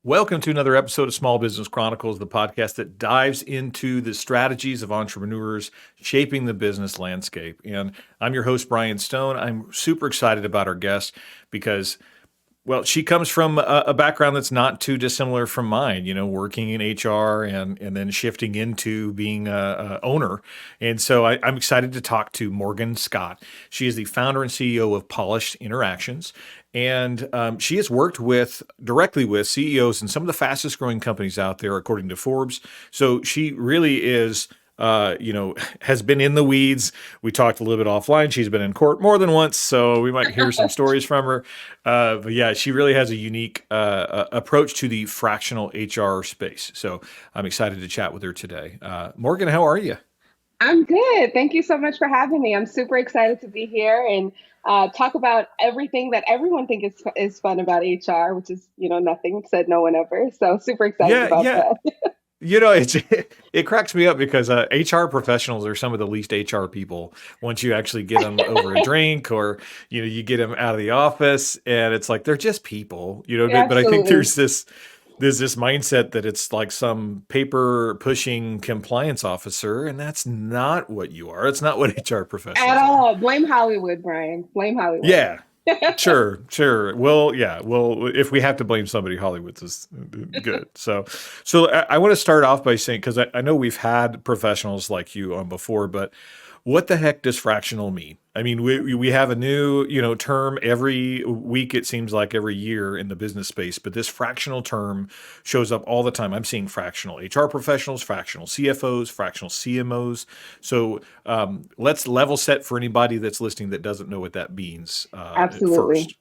Welcome to another episode of Small Business Chronicles, the podcast that dives into the strategies of entrepreneurs shaping the business landscape. And I'm your host, Brian Stone. I'm super excited about our guest because she comes from a background that's not too dissimilar from mine, working in HR and then shifting into being a owner. And so I'm excited to talk to Morgan Scott. She is the founder and CEO of Polished Interactions. And she has worked directly with CEOs in some of the fastest growing companies out there, according to Forbes. So she really is has been in the weeds. We talked a little bit offline. She's been in court more than once, so we might hear some stories from her. But yeah, she really has a unique approach to the fractional HR space. So I'm excited to chat with her today. Morgan, how are you? I'm good. Thank you so much for having me. I'm super excited to be here and talk about everything that everyone thinks is fun about HR, which is, nothing said no one ever. So super excited Yeah, about yeah. that. It cracks me up because HR professionals are some of the least HR people. Once you actually get them over a drink, or you get them out of the office, and it's like they're just people. But I think Absolutely. there's this mindset that it's like some paper pushing compliance officer, and that's not what you are. It's not what HR At professionals are. all. Blame Hollywood, Brian. Blame Hollywood. Yeah, sure, sure. Well, yeah. Well, if we have to blame somebody, Hollywood's is good. So I want to start off by saying, because I know we've had professionals like you on before, but what the heck does fractional mean? I mean, we have a new, term every week, it seems like every year in the business space, but this fractional term shows up all the time. I'm seeing fractional HR professionals, fractional CFOs, fractional CMOs. So let's level set for anybody that's listening that doesn't know what that means Absolutely. first.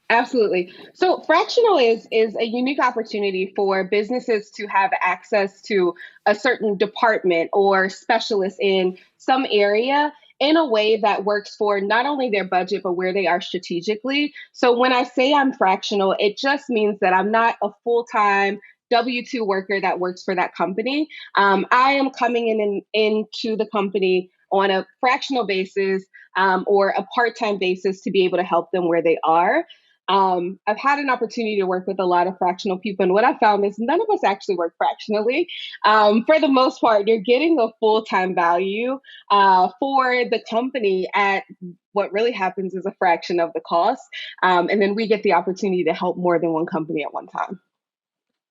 Absolutely. So fractional is a unique opportunity for businesses to have access to a certain department or specialist in some area in a way that works for not only their budget but where they are strategically. So when I say I'm fractional, it just means that I'm not a full-time W-2 worker that works for that company. I am coming into the company on a fractional basis or a part-time basis to be able to help them where they are. I've had an opportunity to work with a lot of fractional people, and what I found is none of us actually work fractionally. For the most part, you're getting a full time value for the company at what really happens is a fraction of the cost. And then we get the opportunity to help more than one company at one time.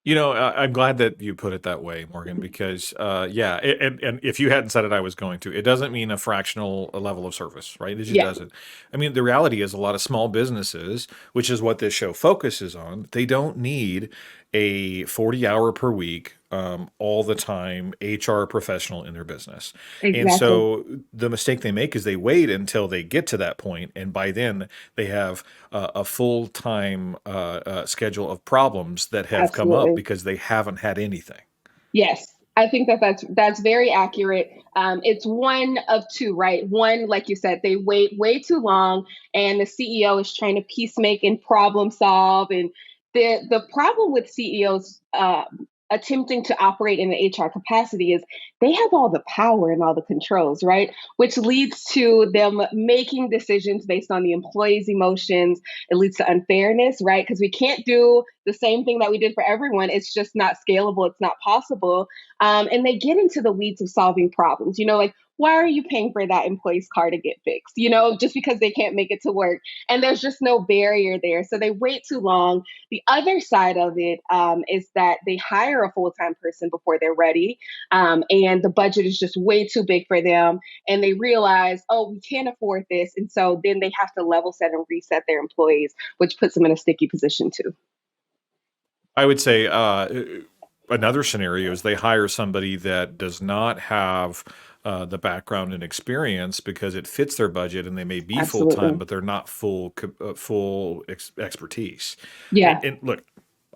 I'm glad that you put it that way, Morgan, because yeah, and if you hadn't said it, I was going to. It doesn't mean a fractional level of service, right? It just Yeah, doesn't. I mean, the reality is a lot of small businesses, which is what this show focuses on, they don't need a 40-hour per week, all the time HR professional in their business. And exactly. so the mistake they make is they wait until they get to that point, and by then they have a full time schedule of problems that have come up Absolutely. because they haven't had anything. Yes, I think that's very accurate. It's one of two, right? One, like you said, they wait way too long, and the CEO is trying to peacemake and problem solve. And the problem with CEOs attempting to operate in the HR capacity is they have all the power and all the controls, right? Which leads to them making decisions based on the employees' emotions. It leads to unfairness, right? Because we can't do the same thing that we did for everyone. It's just not scalable. It's not possible. And they get into the weeds of solving problems. Like, why are you paying for that employee's car to get fixed? Just because they can't make it to work. And there's just no barrier there. So they wait too long. The other side of it is that they hire a full time person before they're ready. And the budget is just way too big for them. And they realize, oh, we can't afford this. And so then they have to level set and reset their employees, which puts them in a sticky position too. I would say another scenario is they hire somebody that does not have the background and experience because it fits their budget, and they may be full time, Absolutely. but they're not expertise. And, Yeah, and look,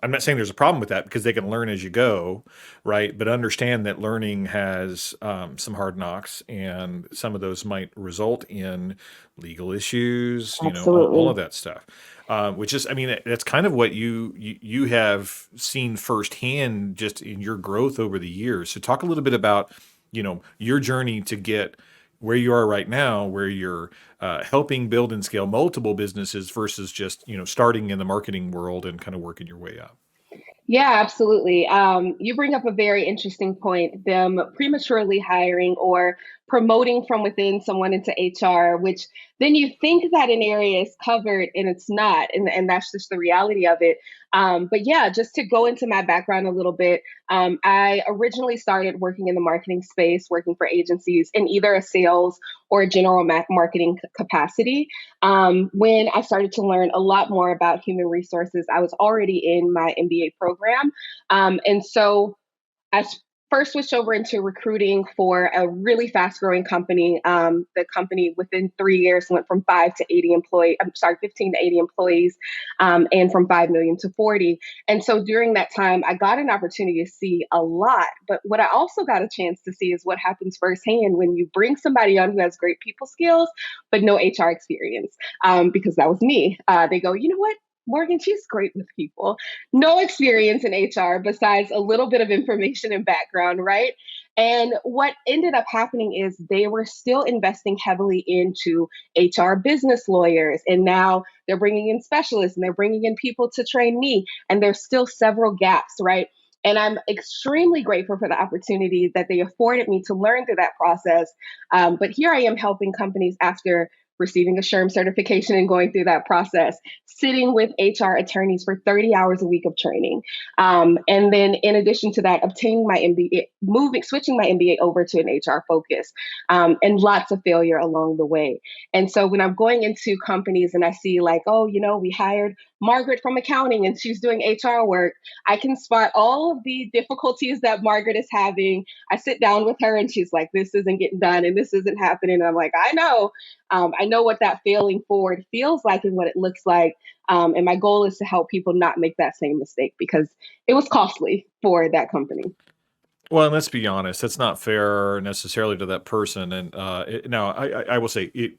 I'm not saying there's a problem with that because they can learn as you go, right? But understand that learning has some hard knocks, and some of those might result in legal issues, all of absolutely. that stuff. Which is, I mean, that's kind of what you have seen firsthand just in your growth over the years. So talk a little bit about, your journey to get where you are right now, where you're helping build and scale multiple businesses versus just, starting in the marketing world and kind of working your way up. Yeah, absolutely. You bring up a very interesting point, them prematurely hiring or promoting from within someone into HR, which then you think that an area is covered and it's not. And that's just the reality of it. But yeah, just to go into my background a little bit, I originally started working in the marketing space, working for agencies in either a sales or a general marketing capacity. When I started to learn a lot more about human resources, I was already in my MBA program. And so I first switched over into recruiting for a really fast growing company. The company within 3 years went from 5 to 80 employees, I'm sorry, 15 to 80 employees, and from 5 million to 40. And so during that time, I got an opportunity to see a lot. But what I also got a chance to see is what happens firsthand when you bring somebody on who has great people skills, but no HR experience, because that was me. They go, you know what? Morgan, she's great with people, no experience in HR besides a little bit of information and background, right? And what ended up happening is they were still investing heavily into HR business lawyers. And now they're bringing in specialists and they're bringing in people to train me. And there's still several gaps, right? And I'm extremely grateful for the opportunity that they afforded me to learn through that process. But here I am helping companies after receiving a SHRM certification and going through that process, sitting with HR attorneys for 30 hours a week of training. And then in addition to that, obtaining my MBA, switching my MBA over to an HR focus, and lots of failure along the way. And so when I'm going into companies and I see like, oh, we hired Margaret from accounting and she's doing HR work, I can spot all of the difficulties that Margaret is having. I sit down with her and she's like, this isn't getting done and this isn't happening. And I'm like, I know what that failing forward feels like and what it looks like. And my goal is to help people not make that same mistake because it was costly for that company. Well, and let's be honest, that's not fair necessarily to that person. And now I will say it.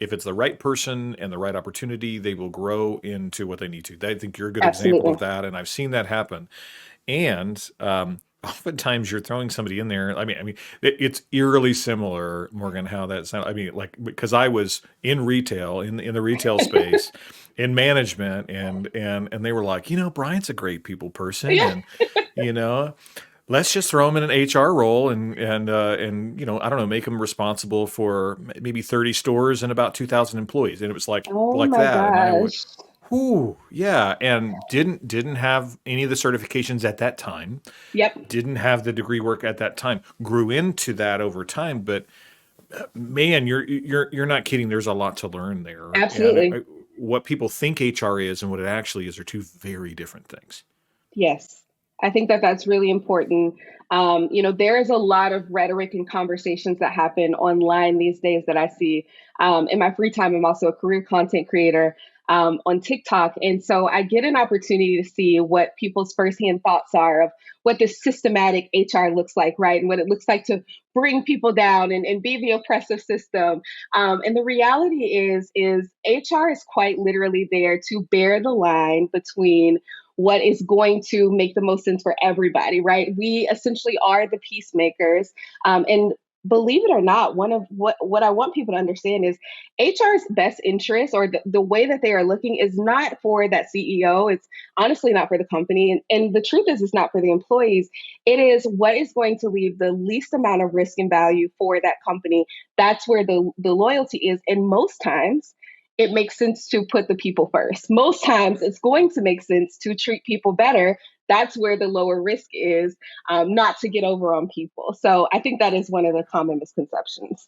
If it's the right person and the right opportunity, they will grow into what they need to. I think you're a good example of Absolutely. that, and I've seen that happen. And oftentimes you're throwing somebody in there. It's eerily similar, Morgan, how that sounds. I mean, like because I was in retail, in the retail space, in management, and they were like, Brian's a great people person, Yeah. and you know, let's just throw him in an HR role and I don't know, make him responsible for maybe 30 stores and about 2,000 employees. And it was Oh like my that. And I went, gosh. whoo, yeah, and didn't have any of the certifications at that time. Yep. Didn't have the degree work at that time. Grew into that over time, but man, you're not kidding. There's a lot to learn there, and Absolutely. what people think HR is and what it actually is are two very different things. Yes, I think that that's really important. There is a lot of rhetoric and conversations that happen online these days that I see. In my free time, I'm also a career content creator on TikTok. And so I get an opportunity to see what people's firsthand thoughts are of what this systematic HR looks like, right? And what it looks like to bring people down and be the oppressive system. And the reality is HR is quite literally there to bear the line between what is going to make the most sense for everybody, right? We essentially are the peacemakers. And believe it or not, one of what I want people to understand is HR's best interest or the way that they are looking is not for that CEO. It's honestly not for the company. And the truth is, it's not for the employees. It is what is going to leave the least amount of risk and value for that company. That's where the loyalty is. And most times, it makes sense to put the people first. Most times it's going to make sense to treat people better. That's where the lower risk is, not to get over on people. So I think that is one of the common misconceptions.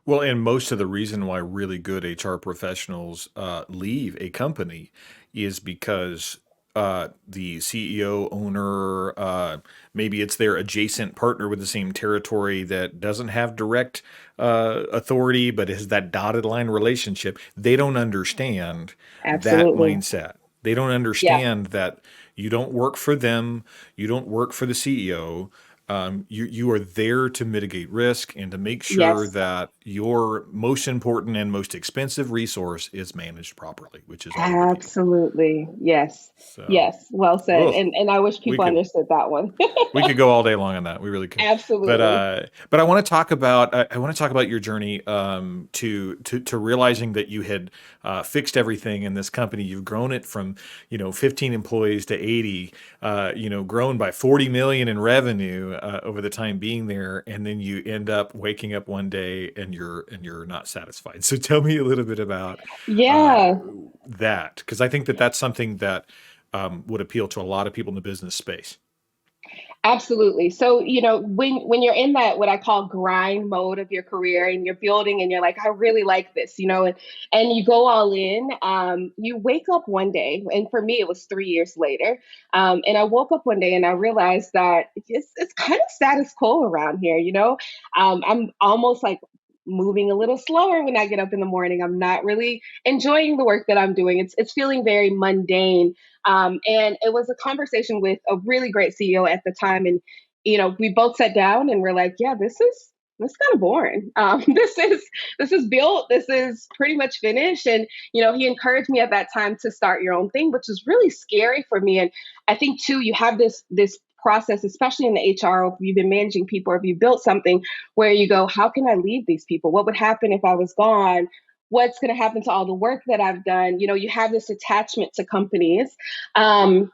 Well, and most of the reason why really good HR professionals leave a company is because the CEO, owner, maybe it's their adjacent partner with the same territory that doesn't have direct authority, but has that dotted line relationship. They don't understand that Absolutely. mindset. They don't Yeah. understand that you don't work for them, you don't work for the CEO. You are there to mitigate risk and to make sure Yes. that your most important and most expensive resource is managed properly, which is all the people. Absolutely. Yes. So, Yes. Well said. ugh, And I wish we people could understood that one. we could go all day long on that. We really could. But Absolutely. uh, but I want to talk about I want to talk about your journey to realizing that you had fixed everything in this company. You've grown it from 15 employees to 80. Grown by 40 million in revenue over the time being there, and then you end up waking up one day and you're not satisfied. So tell me a little bit about uh, Yeah. that, because I think that that's something that would appeal to a lot of people in the business space. Absolutely. So, when you're in that what I call grind mode of your career and you're building and you're like, I really like this, and you go all in, you wake up one day, and for me, it was 3 years later. And I woke up one day and I realized that it's kind of status quo around here, I'm almost like moving a little slower when I get up in the morning. I'm not really enjoying the work that I'm doing. It's feeling very mundane, and it was a conversation with a really great CEO at the time. And, we both sat down and we're like, yeah, this is kind of boring. This is built. This is pretty much finished. And, he encouraged me at that time to start your own thing, which was really scary for me. And I think too, you have this process, especially in the HR, if you've been managing people or if you built something where you go, how can I leave these people? What would happen if I was gone? What's going to happen to all the work that I've done? You have this attachment to companies. And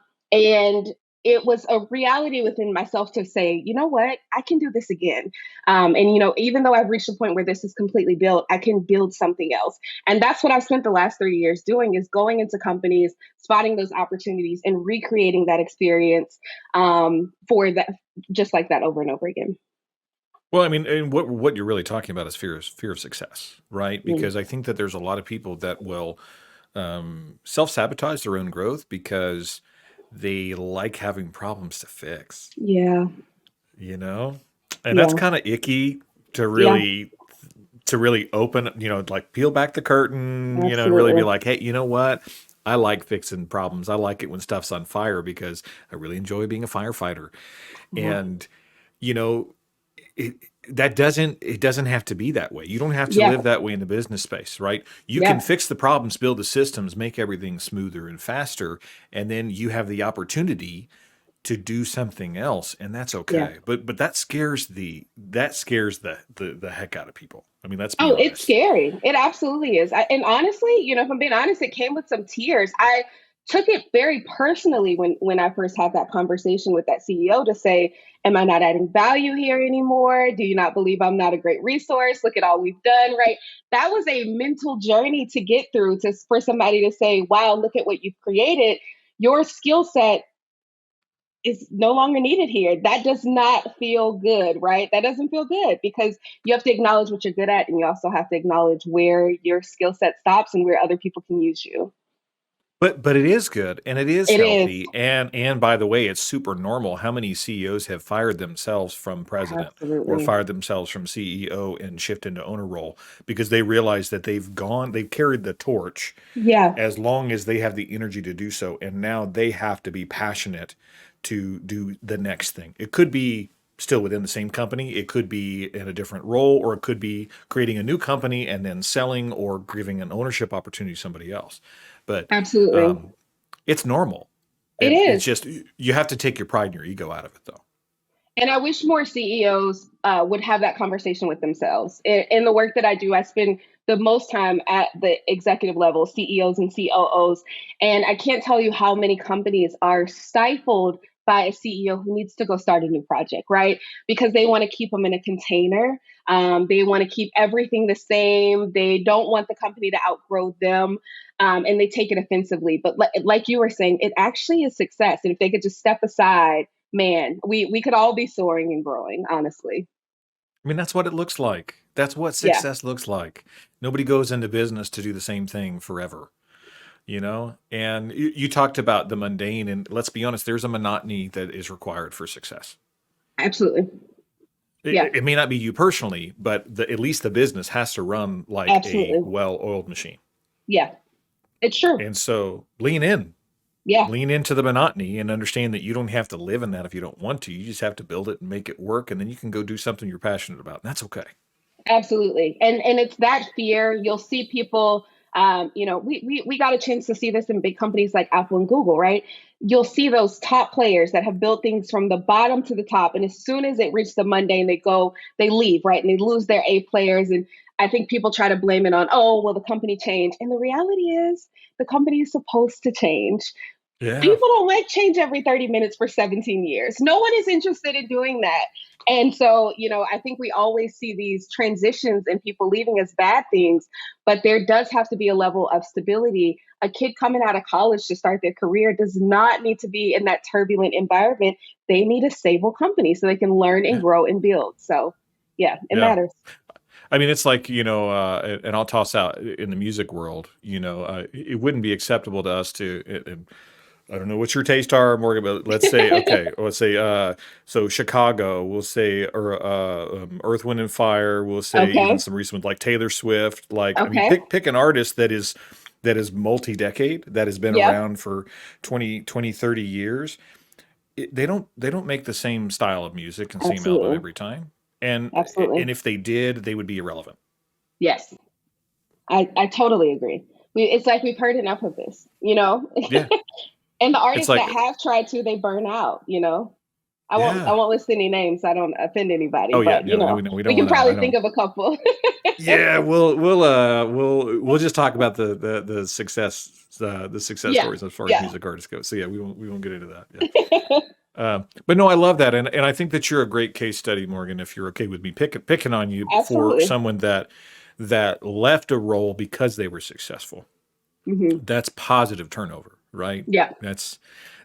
it was a reality within myself to say, you know what, I can do this again. And, even though I've reached a point where this is completely built, I can build something else. And that's what I've spent the last 3 years doing is going into companies, spotting those opportunities and recreating that experience for that, just like that over and over again. Well, I mean, and what you're really talking about is fear of success, right? Mm. Because I think that there's a lot of people that will self sabotage their own growth because they like having problems to fix, Yeah. you know, and that's Yeah. kind of icky to Yeah. really open, like peel back the curtain, and really be Absolutely. like, hey, you know what? I like fixing problems. I like it when stuff's on fire because I really enjoy being a firefighter, Yeah. and you know it, it doesn't have to be that way. You don't have to Yeah. live that way in the business space, right? You can Yeah. fix the problems, build the systems, make everything smoother and faster, and then you have the opportunity to do something else, and that's Yeah. okay. But that scares the heck out of people. I mean, let's be Oh, it's honest. scary. It absolutely is. And honestly, if I'm being honest, it came with some tears. I took it very personally when I first had that conversation with that CEO to say, am I not adding value here anymore? Do you not believe I'm not a great resource? Look at all we've done, right? That was a mental journey to get through to for somebody to say, wow, look at what you've created. Your skill set is no longer needed here. That does not feel good, right? That doesn't feel good because you have to acknowledge what you're good at and you also have to acknowledge where your skill set stops and where other people can use you. But it is good and it is It is. healthy, and by the way, it's super normal. How many CEOs have fired themselves from president or Absolutely. fired themselves from CEO and shift into owner role because they realize that they've carried the torch Yeah, as long as they have the energy to do so, and now they have to be passionate to do the next thing. It could be still within the same company, it could be in a different role, or it could be creating a new company and then selling or giving an ownership opportunity to somebody else. But absolutely. um, it's normal. It It's is. just you have to take your pride and your ego out of it, though. And I wish more CEOs would have that conversation with themselves. In the work that I do, I spend the most time at the executive level, CEOs and COOs. And I can't tell you how many companies are stifled by a CEO who needs to go start a new project, right? Because they want to keep them in a container. They want to keep everything the same. They don't want the company to outgrow them. And they take it offensively. But like you were saying, it actually is success. And if they could just step aside, man, we could all be soaring and growing, honestly. I mean, that's what it looks like. That's what Yeah, success looks like. Nobody goes into business to do the same thing forever, And you talked about the mundane, and let's be honest, there's a monotony that is required for success. absolutely. Yeah, It may not be you personally, but at least the business has to run like a absolutely. well-oiled machine. Yeah, it's true. And so lean in, Yeah, lean into the monotony and understand that you don't have to live in that if you don't want to. You just have to build it and make it work, and then you can go do something you're passionate about. And that's okay. absolutely. And it's that fear. You'll see people, we got a chance to see this in big companies like Apple and Google, right? You'll see those top players that have built things from the bottom to the top. And as soon as it reaches the mundane, they leave, right? And they lose their A players. And I think people try to blame it on, oh, well, the company changed. And the reality is the company is supposed to change. Yeah. People don't like change every 30 minutes for 17 years. No one is interested in doing that. And so, I think we always see these transitions and people leaving as bad things, but there does have to be a level of stability. A kid coming out of college to start their career does not need to be in that turbulent environment. They need a stable company so they can learn and Yeah. grow and build. So, yeah, it Yeah. matters. I mean, it's like, and I'll toss out in the music world, it wouldn't be acceptable to us and I don't know what your tastes are, Morgan, but let's say, okay, let's say, so Chicago, we'll say, or Earth, Wind, and Fire, we'll say even Okay. some recent ones like Taylor Swift. Like, I mean, Okay. pick an artist that is multi-decade, that has been Yep. around for 30 years. They don't make the same style of music and same album Absolutely. every time. And Absolutely. and if they did, they would be irrelevant. Yes. I totally agree. It's like we've heard enough of this. Yeah. And the It's artists that like, have tried to, they burn out. I yeah. won't list any names. So I don't offend anybody, Oh yeah, but no, no, we we don't can want to. I probably think don't. of a couple. Yeah, we'll just talk about the success Yeah. stories as far as Yeah. music artists go. So yeah, we won't get into that. Yeah. But no, I love that, and I think that you're a great case study, Morgan. If you're okay with me picking on you for Absolutely. someone that left a role because they were successful. Hmm. That's positive turnover, right? Yeah. That's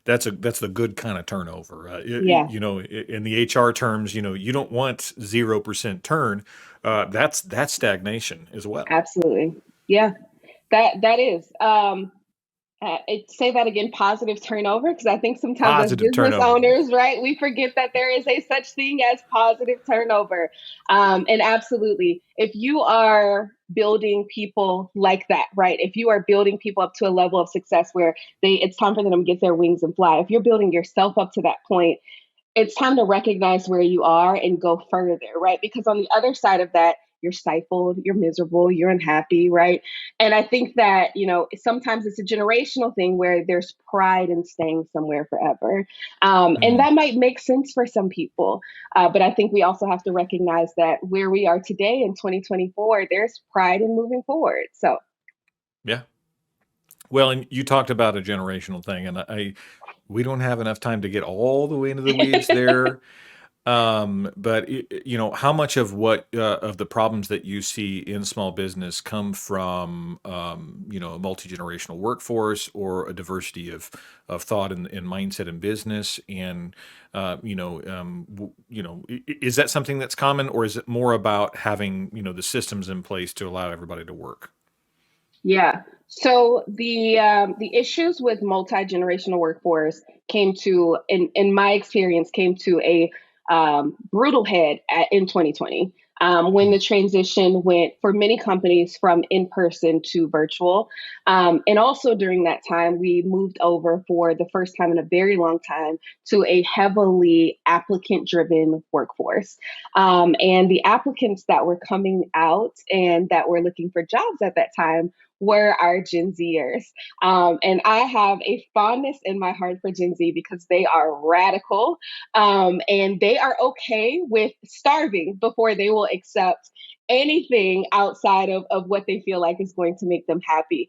the good kind of turnover. Yeah. In the HR terms, you don't want 0% turn. That's stagnation as well. Absolutely. Yeah. That is. Say that again, positive turnover, because I think sometimes as Positive business turnover. owners, right, we forget that there is a such thing as positive turnover. And absolutely, if you are building people like that, right, if you are building people up to a level of success where it's time for them to get their wings and fly, if you're building yourself up to that point, it's time to recognize where you are and go further, right? Because on the other side of that, you're stifled, you're miserable, you're unhappy, right? And I think that, sometimes it's a generational thing where there's pride in staying somewhere forever. And Mm, that might make sense for some people. But I think we also have to recognize that where we are today in 2024, there's pride in moving forward. So, yeah. Well, and you talked about a generational thing, and we don't have enough time to get all the way into the weeds there. But how much of what of the problems that you see in small business come from a multi-generational workforce or a diversity of thought and mindset in business, and is that something that's common, or is it more about having the systems in place to allow everybody to work? yeah. So the issues with multi-generational workforce in my experience, came to a brutal head in 2020, when the Mm, transition went for many companies from in person to virtual. And also during that time, we moved over for the first time in a very long time to a heavily applicant-driven workforce. And the applicants that were coming out and that were looking for jobs at that time were our Gen Zers. And I have a fondness in my heart for Gen Z because they are radical, and they are okay with starving before they will accept anything outside of what they feel like is going to make them happy,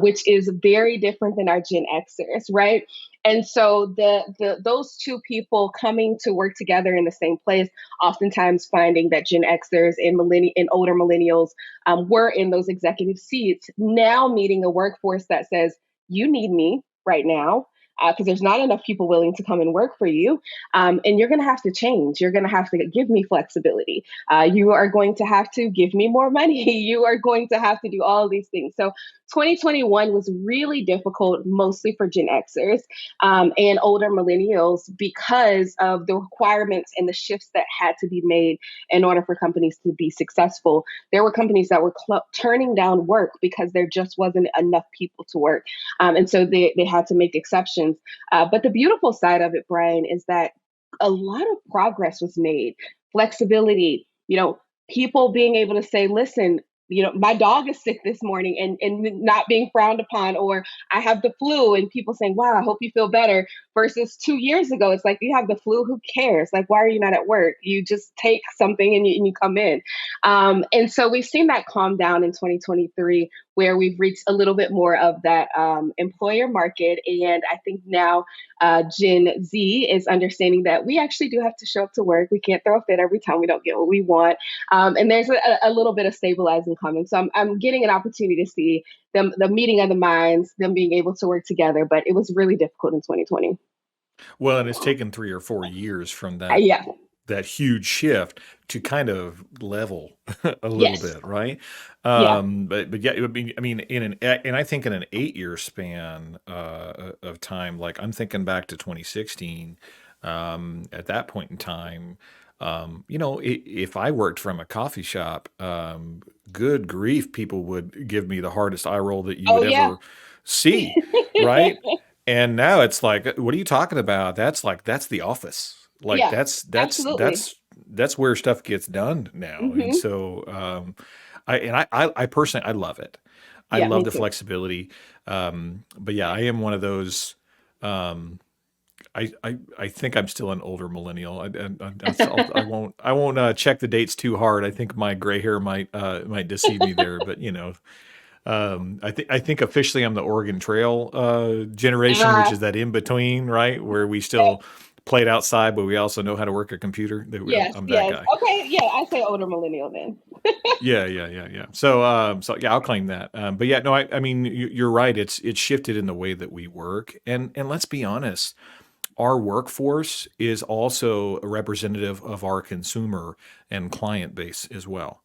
which is very different than our Gen Xers, right? And so those two people coming to work together in the same place, oftentimes finding that Gen Xers and older millennials were in those executive seats, now meeting a workforce that says, you need me right now. because there's not enough people willing to come and work for you. And you're going to have to change. You're going to have to give me flexibility. You are going to have to give me more money. You are going to have to do all these things. So 2021 was really difficult, mostly for Gen Xers and older millennials, because of the requirements and the shifts that had to be made in order for companies to be successful. There were companies that were turning down work because there just wasn't enough people to work. And so they had to make exceptions. But the beautiful side of it, Brian, is that a lot of progress was made. Flexibility, people being able to say, listen, my dog is sick this morning, and not being frowned upon, or I have the flu and people saying, wow, I hope you feel better, versus 2 years ago, it's like, you have the flu, who cares? Like, why are you not at work? You just take something and you come in. And so we've seen that calm down in 2023, where we've reached a little bit more of that employer market. And I think now Gen Z is understanding that we actually do have to show up to work. We can't throw a fit every time we don't get what we want. And there's a little bit of stabilizing coming. So I'm getting an opportunity to see them, the meeting of the minds, them being able to work together. But it was really difficult in 2020. Well, and it's taken 3 or 4 years from Yeah. that huge shift to kind of level a little Yes. bit, right? Yeah. But yeah, I mean, and I think in an 8 year span of time, like I'm thinking back to 2016. At that point in time, if I worked from a coffee shop, good grief, people would give me the hardest eye roll that you Oh, would yeah. ever see, right? And now it's like, what are you talking about? That's the office. Like Yeah. that's that's Absolutely. that's that's where stuff gets done now. And Hmm. so I personally I love it. I Yeah, love me the too. flexibility. But yeah, I am one of those. Um, I think I'm still an older millennial. I won't check the dates too hard. I think my gray hair might deceive me there, but I think officially I'm the Oregon Trail generation, which uh, is that in between, right, where we still played outside, but we also know how to work a computer. yes, I'm that yes. guy. Okay, yeah, I say older millennial then. Yeah, yeah, yeah, yeah. So yeah, I'll claim that. But yeah, no, I mean, you're right. It's shifted in the way that we work, and let's be honest, our workforce is also a representative of our consumer and client base as well.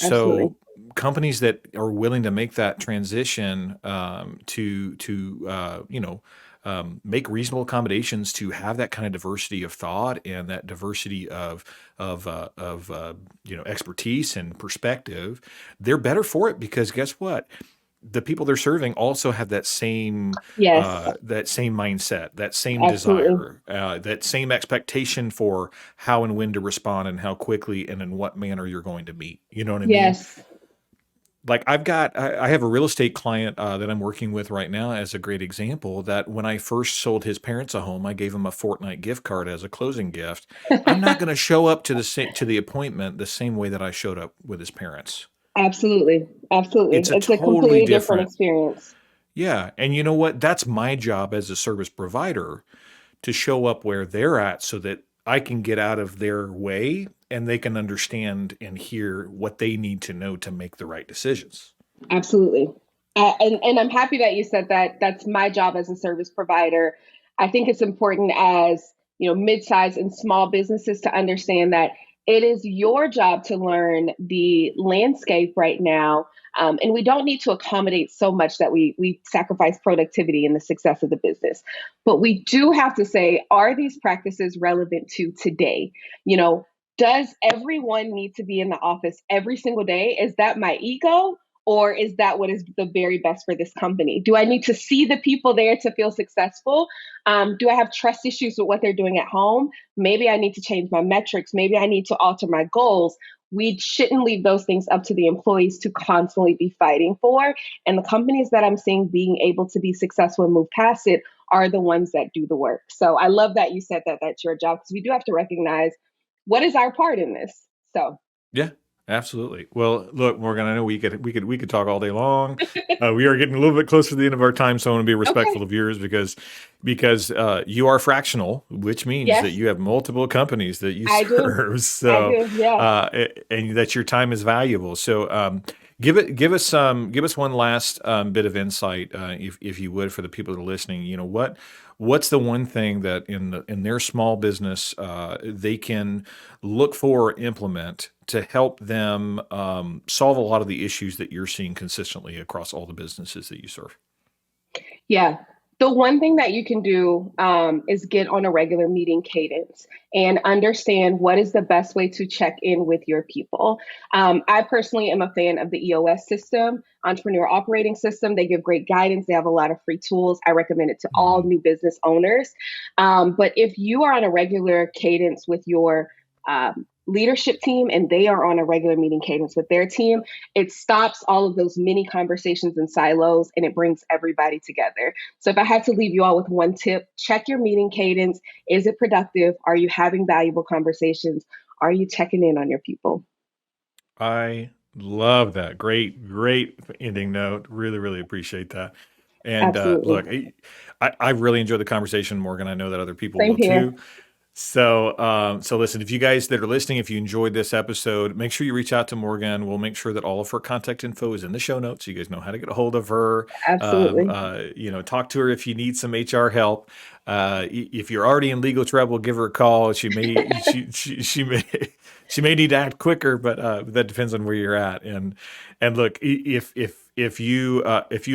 Absolutely. So companies that are willing to make that transition to make reasonable accommodations to have that kind of diversity of thought and that diversity of expertise and perspective, they're better for it because guess what? The people they're serving also have Yes, that same mindset, that same absolutely. desire, that same expectation for how and when to respond and how quickly and in what manner you're going to meet. You know what I mean? Yes. Like I have a real estate client that I'm working with right now as a great example that when I first sold his parents a home, I gave him a fortnight gift card as a closing gift. I'm not going to show up to the appointment the same way that I showed up with his parents. Absolutely. Absolutely. It's a It's a totally completely different different. experience. Yeah, and you know what? That's my job as a service provider to show up where they're at so that I can get out of their way and they can understand and hear what they need to know to make the right decisions. Absolutely. And I'm happy that you said that. That's my job as a service provider. I think it's important as, mid-sized and small businesses to understand that it is your job to learn the landscape right now. And we don't need to accommodate so much that we sacrifice productivity and the success of the business. But we do have to say, are these practices relevant to today? You know, does everyone need to be in the office every single day? Is that my ego? Or is that what is the very best for this company? Do I need to see the people there to feel successful? Do I have trust issues with what they're doing at home? Maybe I need to change my metrics. Maybe I need to alter my goals. We shouldn't leave those things up to the employees to constantly be fighting for. And the companies that I'm seeing being able to be successful and move past it are the ones that do the work. So I love that you said that that's your job, because we do have to recognize what is our part in this. So Yeah, absolutely. Well, look, Morgan, I know we could talk all day long. We are getting a little bit closer to the end of our time, so I want to be respectful okay. of yours because you are fractional, which means that Yes, you have multiple companies that you I do. serve. I So do. Yeah. and that your time is valuable. So Give us one last bit of insight, if you would, for the people that are listening. What's the one thing that in their small business they can look for or implement to help them solve a lot of the issues that you're seeing consistently across all the businesses that you serve? Yeah. The one thing that you can do is get on a regular meeting cadence and understand what is the best way to check in with your people. I personally am a fan of the EOS system, Entrepreneur Operating System. They give great guidance. They have a lot of free tools. I recommend it to all Mhm. new business owners. But if you are on a regular cadence with your leadership team and they are on a regular meeting cadence with their team, it stops all of those mini conversations and silos and it brings everybody together. So if I had to leave you all with one tip, check your meeting cadence. Is it productive? Are you having valuable conversations? Are you checking in on your people? I love that. Great ending note. Really, really appreciate that. And Absolutely. look, I really enjoyed the conversation, Morgan. I know that other people Same will here. too. So listen, if you guys that are listening, if you enjoyed this episode, make sure you reach out to Morgan. We'll make sure that all of her contact info is in the show notes, so you guys know how to get a hold of her. Absolutely. Talk to her if you need some HR help. If you're already in legal trouble, give her a call. She may she may need to act quicker, but that depends on where you're at. And look, if you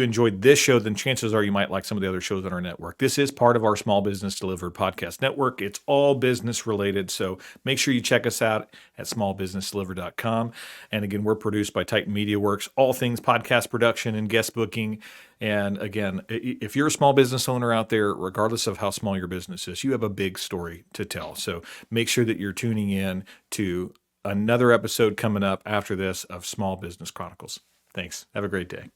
enjoyed this show, then chances are you might like some of the other shows on our network. This is part of our Small Business Delivered podcast network. It's all business related, so make sure you check us out at smallbusinessdelivered.com. And again, we're produced by Titan Media Works, all things podcast production and guest booking. And again, if you're a small business owner out there, regardless of how small your business is, you have a big story to tell. So make sure that you're tuning in to another episode coming up after this of Small Business Chronicles. Thanks. Have a great day.